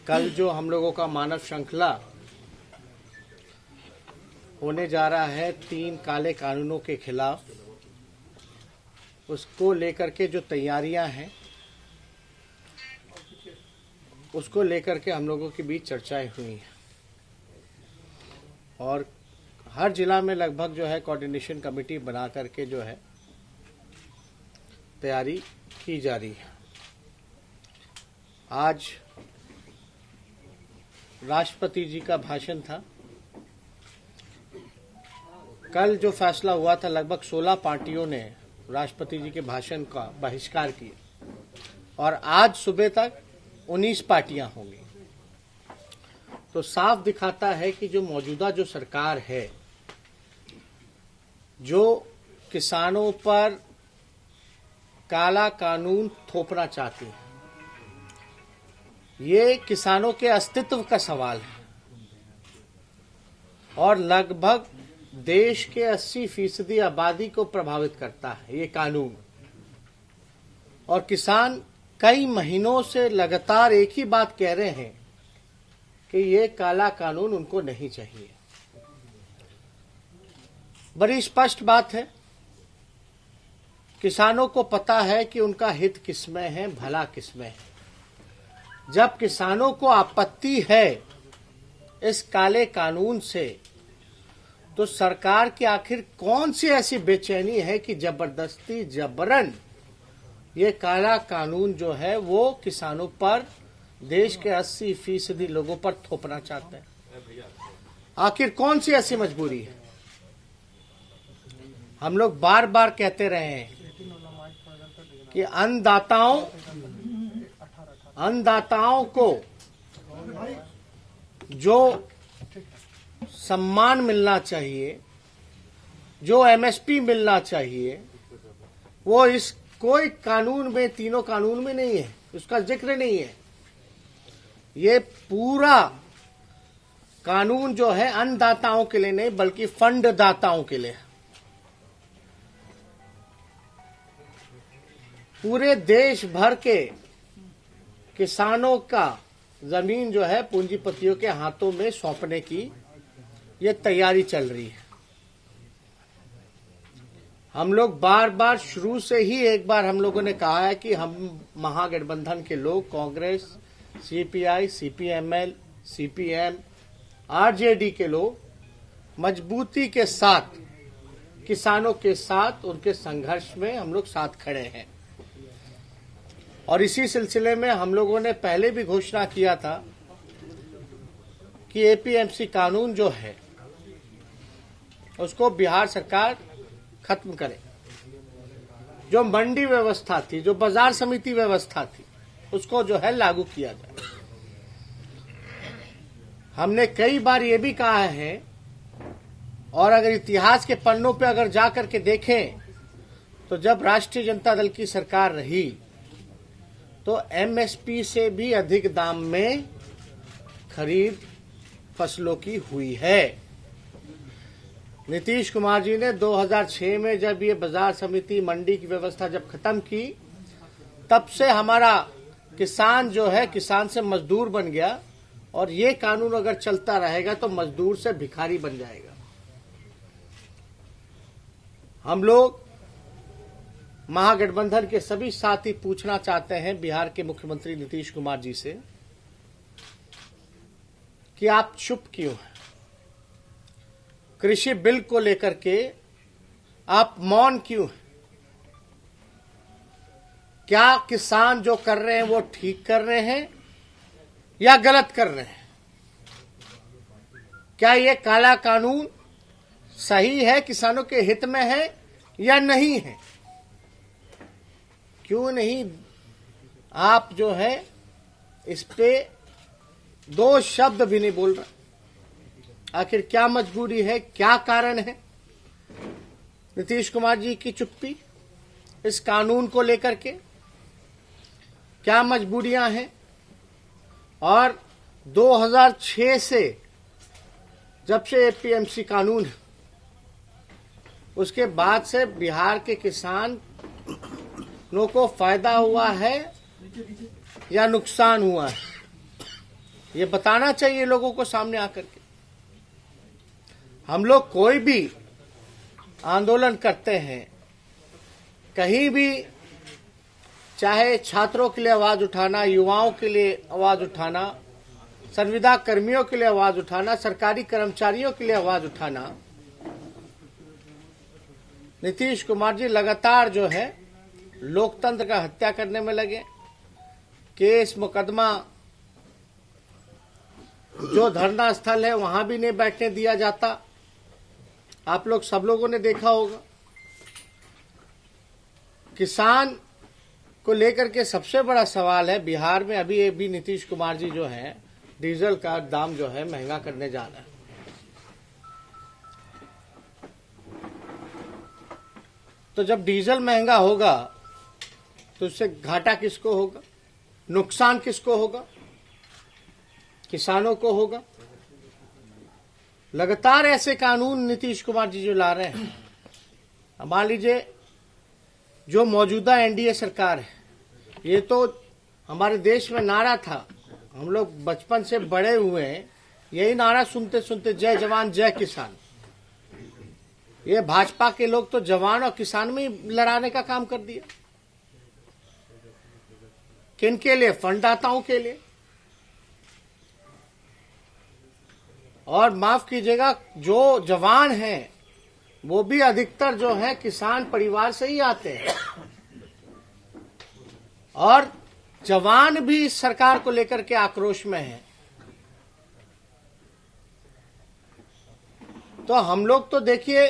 कल जो हम लोगों का मानव श्रृंखला होने जा रहा है 3 काले कानूनों के खिलाफ, उसको लेकर के जो तैयारियां हैं उसको लेकर के हम लोगों के बीच चर्चाएं हुई हैं और हर जिला में लगभग जो है कोऑर्डिनेशन कमेटी बना करके जो है तैयारी की जा रही है। आज राष्ट्रपति जी का भाषण था। कल जो फैसला हुआ था, लगभग 16 पार्टियों ने राष्ट्रपति जी के भाषण का बहिष्कार किया और आज सुबह तक 19 पार्टियां होंगी। तो साफ दिखाता है कि जो मौजूदा जो सरकार है, जो किसानों पर काला कानून थोपना चाहती है, ये किसानों के अस्तित्व का सवाल है और लगभग देश के 80% आबादी को प्रभावित करता है ये कानून। और किसान कई महीनों से लगातार एक ही बात कह रहे हैं कि ये काला कानून उनको नहीं चाहिए। बड़ी स्पष्ट बात है, किसानों को पता है कि उनका हित किसमें है, भला किसमें है। जब किसानों को आपत्ति है इस काले कानून से, तो सरकार की आखिर कौन सी ऐसी बेचैनी है कि जबरदस्ती जबरन ये काला कानून जो है वो किसानों पर, देश के 80% लोगों पर थोपना चाहते हैं। आखिर कौन सी ऐसी मजबूरी है? हम लोग बार बार कहते रहे हैं कि अन्नदाताओं को जो सम्मान मिलना चाहिए, जो एमएसपी मिलना चाहिए, वो इस कोई कानून में, तीनों कानून में नहीं है, उसका जिक्र नहीं है। ये पूरा कानून जो है अन्नदाताओं के लिए नहीं बल्कि फंड दाताओं के लिए। पूरे देश भर के किसानों का जमीन जो है पूंजीपतियों के हाथों में सौंपने की ये तैयारी चल रही है। हम लोग बार बार शुरू से ही एक बार हम लोगों ने कहा है कि हम महागठबंधन के लोग, Congress, CPI, CPML, CPM, RJD के लोग मजबूती के साथ किसानों के साथ उनके संघर्ष में हम लोग साथ खड़े हैं। और इसी सिलसिले में हम लोगों ने पहले भी घोषणा किया था कि एपीएमसी कानून जो है उसको बिहार सरकार खत्म करे। जो मंडी व्यवस्था थी, जो बाजार समिति व्यवस्था थी, उसको जो है लागू किया जाए। हमने कई बार ये भी कहा है और अगर इतिहास के पन्नों पे अगर जाकर के देखें तो जब राष्ट्रीय जनता दल की सरकार रही तो एमएसपी से भी अधिक दाम में खरीद फसलों की हुई है। नीतीश कुमार जी ने 2006 में जब ये बाजार समिति, मंडी की व्यवस्था जब खत्म की, तब से हमारा किसान जो है किसान से मजदूर बन गया और ये कानून अगर चलता रहेगा तो मजदूर से भिखारी बन जाएगा। हम लोग महागठबंधन के सभी साथी पूछना चाहते हैं बिहार के मुख्यमंत्री नीतीश कुमार जी से कि आप चुप क्यों हैं? कृषि बिल को लेकर के आप मौन क्यों हैं? क्या किसान जो कर रहे हैं वो ठीक कर रहे हैं या गलत कर रहे हैं? क्या ये काला कानून सही है, किसानों के हित में है या नहीं है? क्यों नहीं आप जो है इस पे 2 शब्द भी नहीं बोल रहा? आखिर क्या मजबूरी है, क्या कारण है नीतीश कुमार जी की चुप्पी इस कानून को लेकर के? क्या मजबूरियां हैं? और 2006 से जब से एपीएमसी कानून है, उसके बाद से बिहार के किसानों को फायदा हुआ है या नुकसान हुआ है? ये बताना चाहिए लोगों को सामने आकर के। हम लोग कोई भी आंदोलन करते हैं, कहीं भी, चाहे छात्रों के लिए आवाज उठाना, युवाओं के लिए आवाज उठाना, संविदा कर्मियों के लिए आवाज उठाना, सरकारी कर्मचारियों के लिए आवाज उठाना, नीतीश कुमार जी लगातार जो है लोकतंत्र का हत्या करने में लगे। केस मुकदमा, जो धरना स्थल है वहां भी नहीं बैठने दिया जाता। आप लोग सब लोगों ने देखा होगा। किसान को लेकर के सबसे बड़ा सवाल है, बिहार में अभी नीतीश कुमार जी जो है डीजल का दाम जो है महंगा करने जा रहा है। तो जब डीजल महंगा होगा तो उससे घाटा किसको होगा, नुकसान किसको होगा? किसानों को होगा। लगातार ऐसे कानून नीतीश कुमार जी जो ला रहे हैं। मान लीजिए जो मौजूदा एनडीए सरकार है, ये तो हमारे देश में नारा था, हम लोग बचपन से बड़े हुए हैं यही नारा सुनते सुनते, जय जवान जय किसान। ये भाजपा के लोग तो जवान और किसान में ही लड़ाने का काम कर दिया। किनके लिए? फंडदाताओं के लिए। और माफ कीजिएगा, जो जवान हैं वो भी अधिकतर जो है किसान परिवार से ही आते हैं, और जवान भी इस सरकार को लेकर के आक्रोश में हैं। तो हम लोग तो देखिए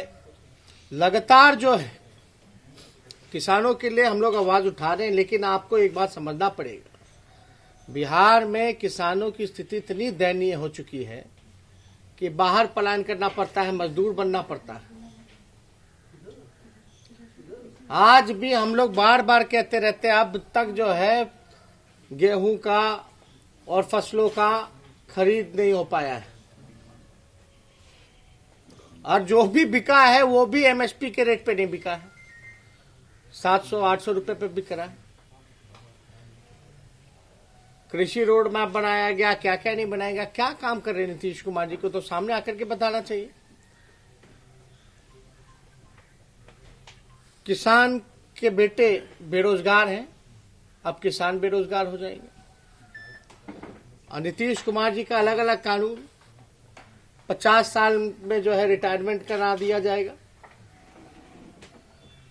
लगातार जो है किसानों के लिए हम लोग आवाज उठा रहे हैं, लेकिन आपको एक बात समझना पड़ेगा, बिहार में किसानों की स्थिति इतनी दयनीय हो चुकी है कि बाहर पलायन करना पड़ता है, मजदूर बनना पड़ता है। आज भी हम लोग बार बार कहते रहते हैं, अब तक जो है गेहूं का और फसलों का खरीद नहीं हो पाया है, और जो भी बिका है वो भी एमएसपी के रेट पे नहीं बिका है, 700-800 रुपए पे बिक रहा है। कृषि रोड मैप बनाया गया, क्या क्या नहीं बनाया गया, क्या काम कर रहे हैं नीतीश कुमार जी को तो सामने आकर के बताना चाहिए। किसान के बेटे बेरोजगार हैं, अब किसान बेरोजगार हो जाएंगे। और नीतीश कुमार जी का अलग अलग कानून, 50 साल में जो है रिटायरमेंट करा दिया जाएगा।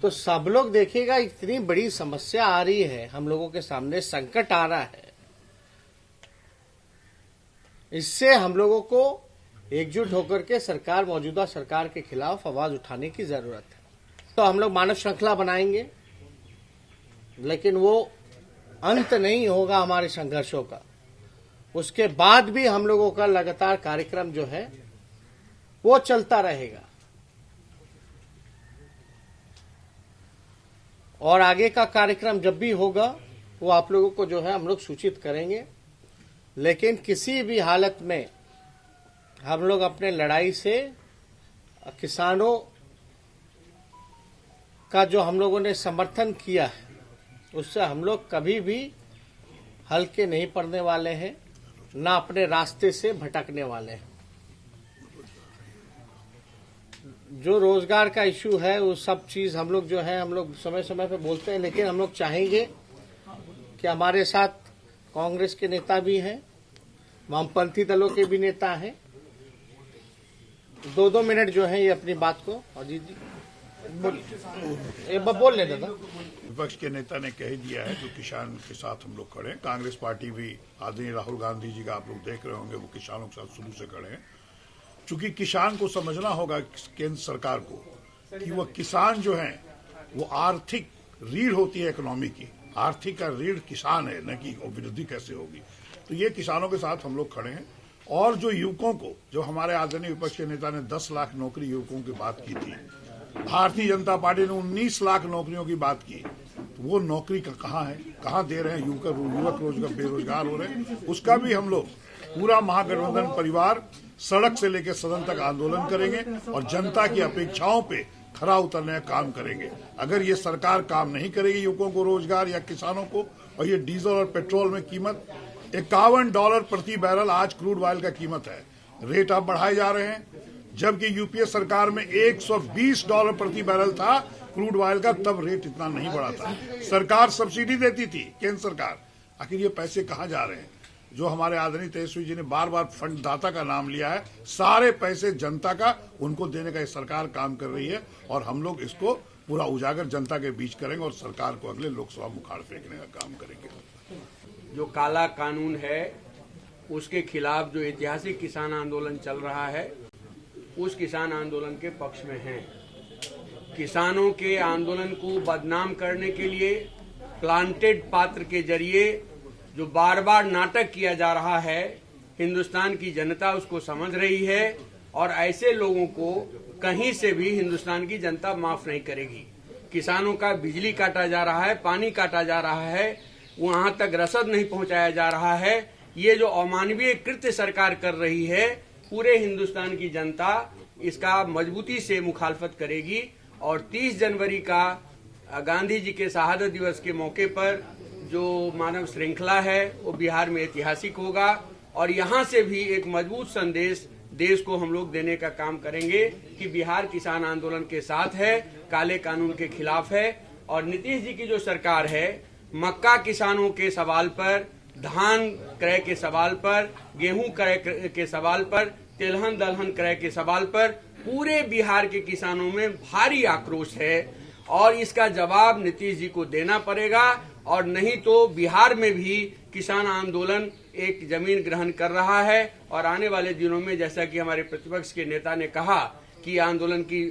तो सब लोग देखिएगा, इतनी बड़ी समस्या आ रही है हम लोगों के सामने, संकट आ रहा है। इससे हम लोगों को एकजुट होकर के सरकार, मौजूदा सरकार के खिलाफ आवाज उठाने की जरूरत है। तो हम लोग मानव श्रृंखला बनाएंगे, लेकिन वो अंत नहीं होगा हमारे संघर्षों का। उसके बाद भी हम लोगों का लगातार कार्यक्रम जो है वो चलता रहेगा, और आगे का कार्यक्रम जब भी होगा वो आप लोगों को जो है हम लोग सूचित करेंगे। लेकिन किसी भी हालत में हम लोग अपने लड़ाई से किसानों का जो हम लोगों ने समर्थन किया है उससे हम लोग कभी भी हल्के नहीं पड़ने वाले हैं, ना अपने रास्ते से भटकने वाले हैं। जो रोजगार का इश्यू है वो सब चीज हम लोग जो है हम लोग समय समय पे बोलते हैं, लेकिन हम लोग चाहेंगे कि हमारे साथ कांग्रेस के नेता भी हैं, वामपंथी दलों के भी नेता हैं। 2-2 मिनट जो है ये अपनी बात को, और जी बोल लेते था। विपक्ष के नेता ने कह दिया है जो किसान के साथ हम लोग खड़े हैं। कांग्रेस पार्टी भी, आदरणीय राहुल गांधी जी का आप लोग देख रहे होंगे, वो किसानों के साथ शुरू से खड़े हैं। चूंकि किसान को समझना होगा केंद्र सरकार को कि वो किसान जो है वो आर्थिक रीढ़ होती है इकोनॉमी की, आर्थिक का रीढ़ किसान है, न कि वृद्धि कैसे होगी। तो ये किसानों के साथ हम लोग खड़े हैं। और जो युवकों को, जो हमारे आदरणीय विपक्ष के नेता ने 10 लाख नौकरी युवकों की बात की थी, भारतीय जनता पार्टी ने 19 लाख नौकरियों की बात की, तो वो नौकरी का कहाँ है, कहाँ दे रहे हैं? युवक रोजगार बेरोजगार हो रहे हैं। उसका भी हम लोग पूरा महागठबंधन परिवार सड़क से लेकर सदन तक आंदोलन करेंगे और जनता की अपेक्षाओं पे खरा उतरने का काम करेंगे। अगर ये सरकार काम नहीं करेगी युवकों को रोजगार या किसानों को, और ये डीजल और पेट्रोल में कीमत $51 प्रति बैरल आज क्रूड ऑयल का कीमत है। रेट अब बढ़ाए जा रहे हैं, जबकि यूपीए सरकार में $120 प्रति बैरल था क्रूड ऑयल का, तब रेट इतना नहीं बढ़ा था। सरकार सब्सिडी देती थी, केंद्र सरकार। आखिर ये पैसे कहां जा रहे हैं? जो हमारे आदरणीय तेजस्वी जी ने बार बार फंड दाता का नाम लिया है, सारे पैसे जनता का, उनको देने का ये सरकार काम कर रही है और हम लोग इसको पूरा उजागर जनता के बीच करेंगे और सरकार को अगले लोकसभा मुखाड़ फेंकने का काम करेंगे। जो काला कानून है उसके खिलाफ जो ऐतिहासिक किसान आंदोलन चल रहा है, उस किसान आंदोलन के पक्ष में हैं। किसानों के आंदोलन को बदनाम करने के लिए प्लांटेड पात्र के जरिए जो बार बार नाटक किया जा रहा है, हिंदुस्तान की जनता उसको समझ रही है और ऐसे लोगों को कहीं से भी हिंदुस्तान की जनता माफ नहीं करेगी। किसानों का बिजली काटा जा रहा है, पानी काटा जा रहा है, वहां तक रसद नहीं पहुंचाया जा रहा है। ये जो अमानवीय कृत्य सरकार कर रही है, पूरे हिंदुस्तान की जनता इसका मजबूती से मुखालफत करेगी और 30 जनवरी का गांधी जी के शहादत दिवस के मौके पर जो मानव श्रृंखला है वो बिहार में ऐतिहासिक होगा और यहाँ से भी एक मजबूत संदेश देश को हम लोग देने का काम करेंगे कि बिहार किसान आंदोलन के साथ है, काले कानून के खिलाफ है। और नीतीश जी की जो सरकार है, मक्का किसानों के सवाल पर, धान क्रय के सवाल पर, गेहूं क्रय के सवाल पर, तिलहन दलहन क्रय के सवाल पर पूरे बिहार के किसानों में भारी आक्रोश है और इसका जवाब नीतीश जी को देना पड़ेगा और नहीं तो बिहार में भी किसान आंदोलन एक जमीन ग्रहण कर रहा है और आने वाले दिनों में, जैसा कि हमारे प्रतिपक्ष के नेता ने कहा कि आंदोलन की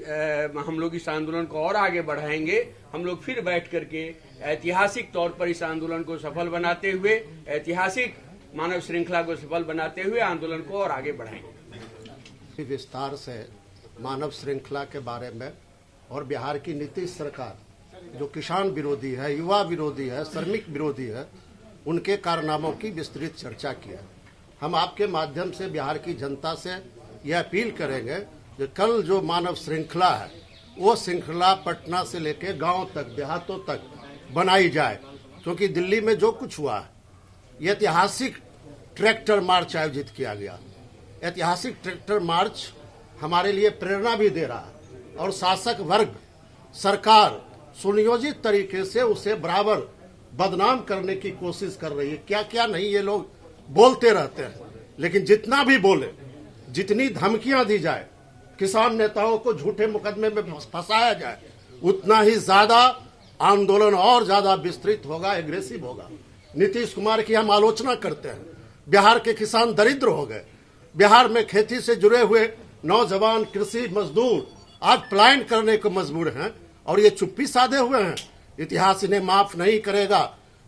हम लोग इस आंदोलन को और आगे बढ़ाएंगे। हम लोग फिर बैठ करके ऐतिहासिक तौर पर इस आंदोलन को सफल बनाते हुए, ऐतिहासिक मानव श्रृंखला को सफल बनाते हुए आंदोलन को और आगे बढ़ाएंगे। विस्तार से मानव श्रृंखला के बारे में और बिहार की नीतीश सरकार जो किसान विरोधी है, युवा विरोधी है, श्रमिक विरोधी है, उनके कारनामों की विस्तृत चर्चा की है। हम आपके माध्यम से बिहार की जनता से यह अपील करेंगे कि कल जो मानव श्रृंखला है वो श्रृंखला पटना से लेकर गांव तक, देहातों तक बनाई जाए, क्योंकि दिल्ली में जो कुछ हुआ है, ये ऐतिहासिक ट्रैक्टर मार्च आयोजित किया गया। ऐतिहासिक ट्रैक्टर मार्च हमारे लिए प्रेरणा भी दे रहा है और शासक वर्ग, सरकार सुनियोजित तरीके से उसे बराबर बदनाम करने की कोशिश कर रही है। क्या क्या नहीं ये लोग बोलते रहते हैं, लेकिन जितना भी बोले, जितनी धमकियां दी जाए, किसान नेताओं को झूठे मुकदमे में फंसाया जाए, उतना ही ज्यादा आंदोलन और ज्यादा विस्तृत होगा, एग्रेसिव होगा। नीतीश कुमार की हम आलोचना करते हैं। बिहार के किसान दरिद्र हो गए। बिहार में खेती से जुड़े हुए नौजवान कृषि मजदूर आज पलायन करने को मजबूर हैं और ये चुप्पी साधे हुए हैं। इतिहास इन्हें माफ नहीं करेगा।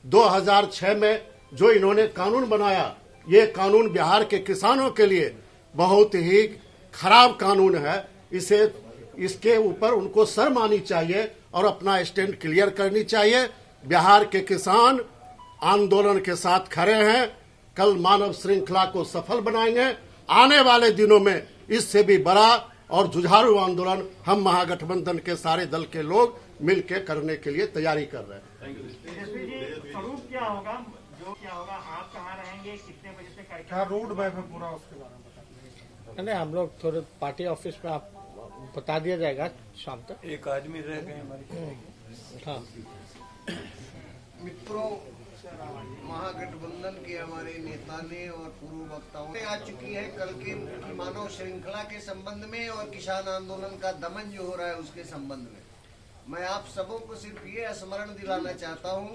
2006 में जो इन्होंने कानून बनाया, ये कानून बिहार के किसानों के लिए बहुत ही खराब कानून है। इसके ऊपर उनको शर्म आनी चाहिए और अपना स्टैंड क्लियर करनी चाहिए। बिहार के किसान आंदोलन के साथ खड़े हैं। कल मानव श्रृंखला को सफल बनाएंगे। आने वाले दिनों में इससे भी बड़ा और जुझारू आंदोलन हम महागठबंधन के सारे दल के लोग मिलकर करने के लिए तैयारी कर रहे हैं। स्वरूप क्या होगा, आप कहाँ रहेंगे, कितने बजे से कार्यक्रम, रोड मैप है पूरा, उसके बारे में बता। नहीं, हम लोग थोड़े पार्टी ऑफिस में आप बता दिया जाएगा शाम तक। एक आदमी रह गए हमारे। हाँ मित्रों, महागठबंधन के हमारे नेता ने और पूर्व वक्ताओं ने आ चुकी है कल की मानव श्रृंखला के संबंध में और किसान आंदोलन का दमन जो हो रहा है उसके संबंध में। मैं आप सबों को सिर्फ ये स्मरण दिलाना चाहता हूं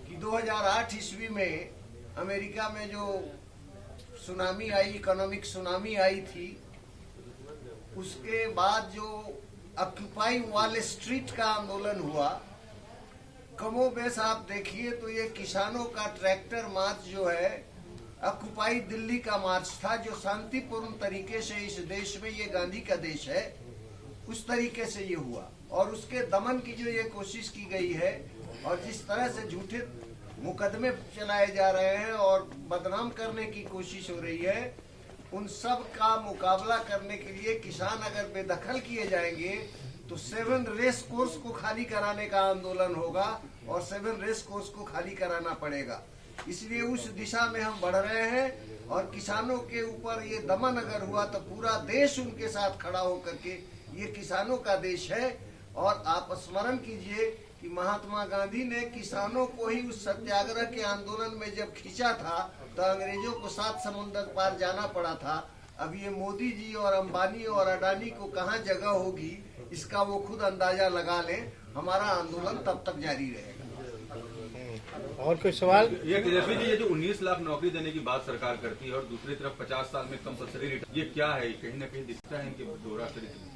कि 2008 ईस्वी में अमेरिका में जो सुनामी आई, इकोनॉमिक सुनामी आई थी, उसके बाद जो ऑक्यूपाई वॉल स्ट्रीट का आंदोलन हुआ, कमोबेश आप देखिए तो ये किसानों का ट्रैक्टर मार्च जो है ऑक्यूपाई दिल्ली का मार्च था, जो शांतिपूर्ण तरीके से, इस देश में, ये गांधी का देश है, उस तरीके से ये हुआ। और उसके दमन की जो ये कोशिश की गई है और जिस तरह से झूठे मुकदमे चलाए जा रहे हैं और बदनाम करने की कोशिश हो रही है, उन सब का मुकाबला करने के लिए किसान अगर बेदखल किए जाएंगे तो 7 रेस कोर्स को खाली कराने का आंदोलन होगा और 7 रेस कोर्स को खाली कराना पड़ेगा। इसलिए उस दिशा में हम बढ़ रहे हैं और किसानों के ऊपर ये दमन अगर हुआ तो पूरा देश उनके साथ खड़ा होकर के, ये किसानों का देश है। और आप स्मरण कीजिए कि महात्मा गांधी ने किसानों को ही उस सत्याग्रह के आंदोलन में जब खींचा था तो अंग्रेजों को 7 समुद्र पार जाना पड़ा था। अब ये मोदी जी और अंबानी और अडानी को कहाँ जगह होगी, इसका वो खुद अंदाजा लगा लें। हमारा आंदोलन तब तक जारी रहेगा। और कोई सवाल? ये तेजस्वी जी, ये जो 19 लाख नौकरी देने की बात सरकार करती है और दूसरी तरफ 50 साल में कंपल्सरी रिटायरमेंट, ये क्या है? कहीं ना कहीं दिखता है कि दोहरा तरीका।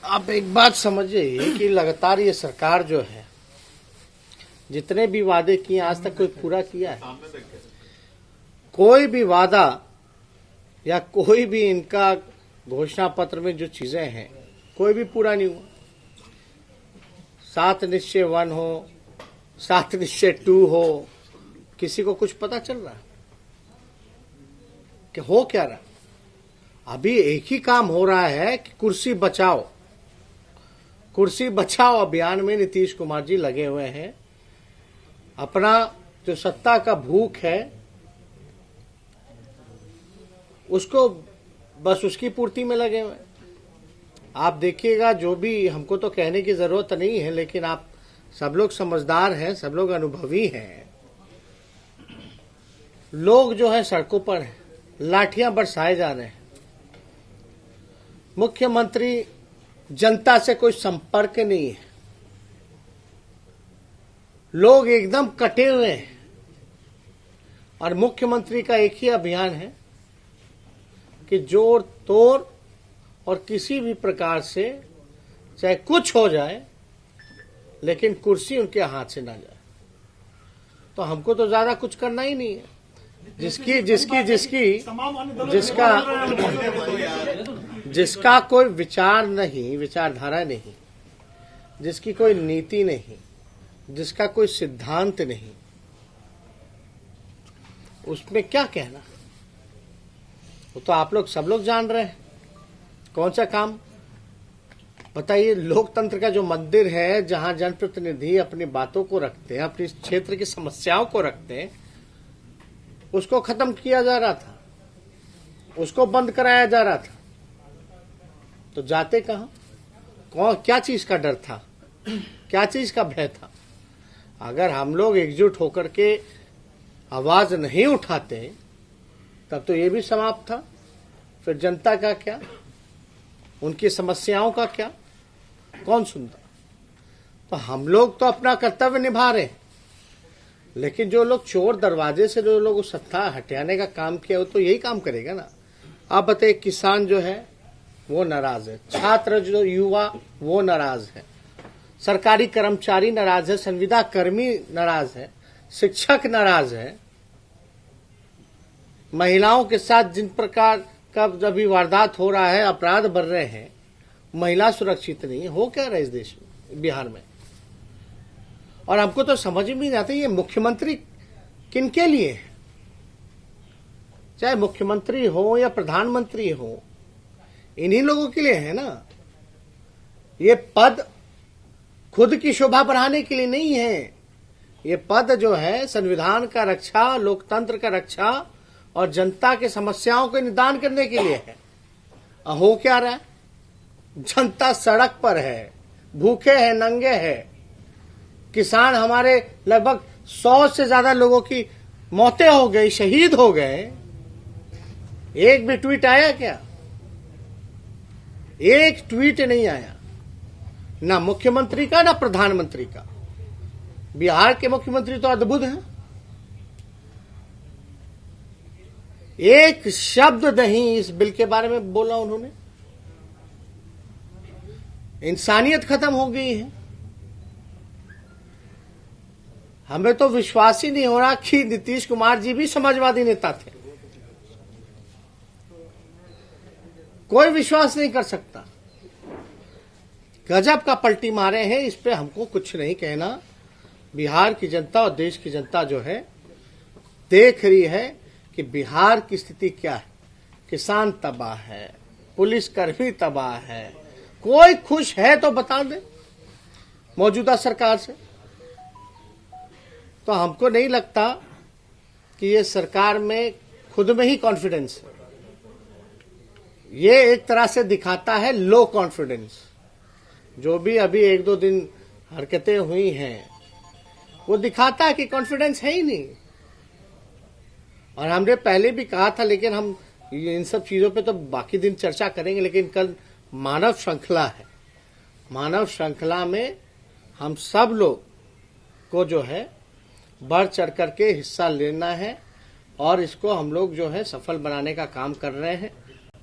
आप एक बात समझिए कि लगातार ये सरकार जो है जितने भी वादे किए आज तक कोई पूरा किया है? कोई भी वादा या कोई भी इनका घोषणा पत्र में जो चीजें हैं कोई भी पूरा नहीं हुआ। 7 निश्चय 1 हो, 7 निश्चय 2 हो, किसी को कुछ पता चल रहा है कि हो क्या रहा? अभी एक ही काम हो रहा है कि कुर्सी बचाओ, कुर्सी बचाओ अभियान में नीतीश कुमार जी लगे हुए हैं। अपना जो सत्ता का भूख है उसको बस उसकी पूर्ति में लगे हुए। आप देखिएगा, जो भी, हमको तो कहने की जरूरत नहीं है, लेकिन आप सब लोग समझदार हैं, सब लोग अनुभवी हैं। लोग जो है सड़कों पर हैं, लाठियां बरसाए जा रहे हैं। मुख्यमंत्री जनता से कोई संपर्क नहीं है, लोग एकदम कटे हुए हैं। और मुख्यमंत्री का एक ही अभियान है कि जोड़ तोड़ और किसी भी प्रकार से चाहे कुछ हो जाए लेकिन कुर्सी उनके हाथ से ना जाए। तो हमको तो ज्यादा कुछ करना ही नहीं है। जिसका कोई विचार नहीं, विचारधारा नहीं, जिसकी कोई नीति नहीं, जिसका कोई सिद्धांत नहीं, उसमें क्या कहना? वो तो आप लोग सब लोग जान रहे हैं। कौन सा काम बताइए? लोकतंत्र का जो मंदिर है, जहां जनप्रतिनिधि अपनी बातों को रखते हैं, अपनी क्षेत्र की समस्याओं को रखते हैं, उसको खत्म किया जा रहा था, उसको बंद कराया जा रहा था। तो जाते कहां? कौन, क्या चीज का डर था, क्या चीज का भय था? अगर हम लोग एकजुट होकर के आवाज नहीं उठाते तब तो ये भी समाप्त था। फिर जनता का क्या, उनकी समस्याओं का क्या, कौन सुनता? तो हम लोग तो अपना कर्तव्य निभा रहे हैं, लेकिन जो लोग चोर दरवाजे से जो लोग सत्ता हटाने का काम किया वो तो यही काम करेगा ना। आप बताइए, किसान जो है वो नाराज है, छात्र जो युवा वो नाराज है, सरकारी कर्मचारी नाराज है, संविदा कर्मी नाराज है, शिक्षक नाराज है। महिलाओं के साथ जिन प्रकार का जब भी वारदात हो रहा है, अपराध बढ़ रहे हैं, महिला सुरक्षित नहीं है। हो क्या रहा है इस देश में, बिहार में? और हमको तो समझ में नहीं आता ये मुख्यमंत्री किनके लिए है? चाहे मुख्यमंत्री हो या प्रधानमंत्री हो, इन्हीं लोगों के लिए है ना। ये पद खुद की शोभा बढ़ाने के लिए नहीं है। ये पद जो है संविधान का रक्षा, लोकतंत्र का रक्षा और जनता के समस्याओं के निदान करने के लिए है। हो क्या रहा है? जनता सड़क पर है, भूखे हैं, नंगे हैं। किसान हमारे लगभग 100 से ज्यादा लोगों की मौतें हो गई, शहीद हो गए। एक भी ट्वीट आया क्या? एक ट्वीट नहीं आया, ना मुख्यमंत्री का ना प्रधानमंत्री का। बिहार के मुख्यमंत्री तो अद्भुत हैं, एक शब्द नहीं इस बिल के बारे में बोला उन्होंने। इंसानियत खत्म हो गई है। हमें तो विश्वास ही नहीं हो रहा कि नीतीश कुमार जी भी समाजवादी नेता थे। कोई विश्वास नहीं कर सकता। गजब का पलटी मारे हैं। इस पे हमको कुछ नहीं कहना। बिहार की जनता और देश की जनता जो है देख रही है कि बिहार की स्थिति क्या है। किसान तबाह है, पुलिसकर्मी तबाह है। कोई खुश है तो बता दे मौजूदा सरकार से। तो हमको नहीं लगता कि ये सरकार में खुद में ही कॉन्फिडेंस है। ये एक तरह से दिखाता है लो कॉन्फिडेंस। जो भी अभी 1-2 दिन हरकतें हुई हैं वो दिखाता है कि कॉन्फिडेंस है ही नहीं। और हमने पहले भी कहा था, लेकिन हम इन सब चीजों पे तो बाकी दिन चर्चा करेंगे, लेकिन कल मानव श्रृंखला है। मानव श्रृंखला में हम सब लोग को जो है बढ़ चढ़ करके हिस्सा लेना है और इसको हम लोग जो है सफल बनाने का काम कर रहे हैं।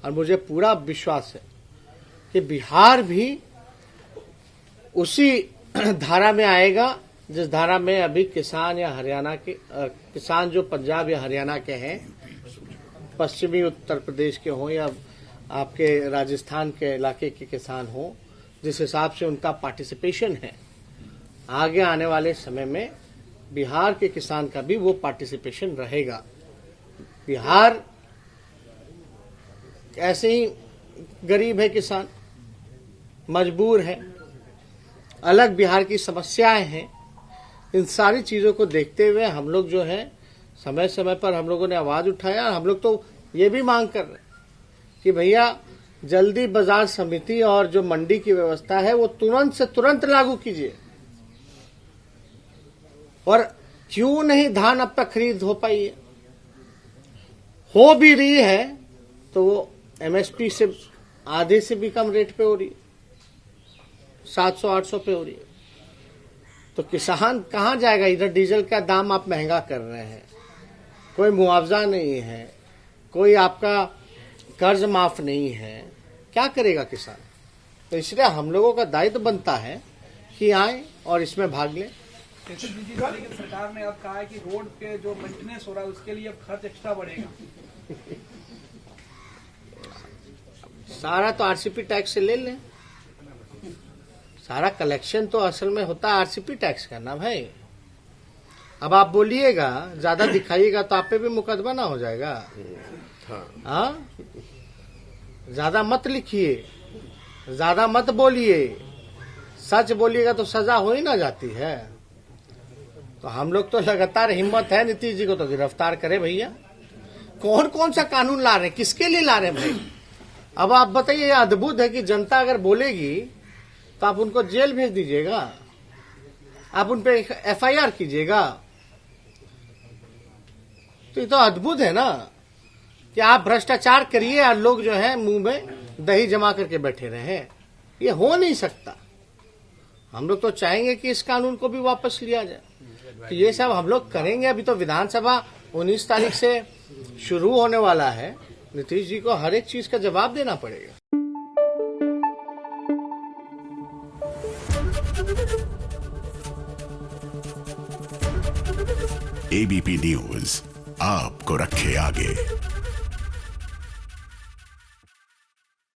और मुझे पूरा विश्वास है कि बिहार भी उसी धारा में आएगा जिस धारा में अभी किसान या हरियाणा के किसान जो पंजाब या हरियाणा के हैं, पश्चिमी उत्तर प्रदेश के हों या आपके राजस्थान के इलाके के किसान हों, जिस हिसाब से उनका पार्टिसिपेशन है, आगे आने वाले समय में बिहार के किसान का भी वो पार्टिसिपेशन रहेगा। बिहार ऐसे ही गरीब है, किसान मजबूर है, अलग बिहार की समस्याएं हैं। इन सारी चीजों को देखते हुए हम लोग जो है समय समय पर हम लोगों ने आवाज उठाया। और हम लोग तो ये भी मांग कर रहे हैं कि भैया जल्दी बाजार समिति और जो मंडी की व्यवस्था है वो तुरंत से तुरंत लागू कीजिए। और क्यों नहीं धान अब तक खरीद हो पाई है? हो भी रही है तो वो एमएसपी से आधे से भी कम रेट पे हो रही है, 700-800 पे हो रही है। तो किसान कहां जाएगा? इधर डीजल का दाम आप महंगा कर रहे हैं, कोई मुआवजा नहीं है, कोई आपका कर्ज माफ नहीं है, क्या करेगा किसान? तो इसलिए हम लोगों का दायित्व बनता है कि आए और इसमें भाग लें। लेकिन सरकार ने अब कहा है कि रोड पे जो मेंटेनेंस हो रहा है उसके लिए अब खर्च एक्स्ट्रा बढ़ेगा। सारा तो आरसीपी टैक्स से ले लें। सारा कलेक्शन तो असल में होता है आरसीपी टैक्स का ना भाई। अब आप बोलिएगा, ज्यादा दिखाइएगा तो आप पे भी मुकदमा ना हो जाएगा। हाँ, ज्यादा मत लिखिए, ज्यादा मत बोलिए, सच बोलिएगा तो सजा हो ही ना जाती है। तो हम लोग तो लगातार हिम्मत है नीतीश जी को तो गिरफ्तार करे भैया। कौन कौन सा कानून ला रहे हैं, किसके लिए ला रहे हैं भाई? अब आप बताइए, ये अद्भुत है कि जनता अगर बोलेगी तो आप उनको जेल भेज दीजिएगा, आप उन पे एफआईआर कीजिएगा। तो ये तो अद्भुत है ना कि आप भ्रष्टाचार करिए और लोग जो है मुंह में दही जमा करके बैठे रहे। ये हो नहीं सकता। हम लोग तो चाहेंगे कि इस कानून को भी वापस लिया जाए। तो ये सब हम लोग करेंगे। अभी तो विधानसभा 19 तारीख से शुरू होने वाला है। नीतीश जी को हर एक चीज का जवाब देना पड़ेगा। एबीपी न्यूज आपको रखे आगे।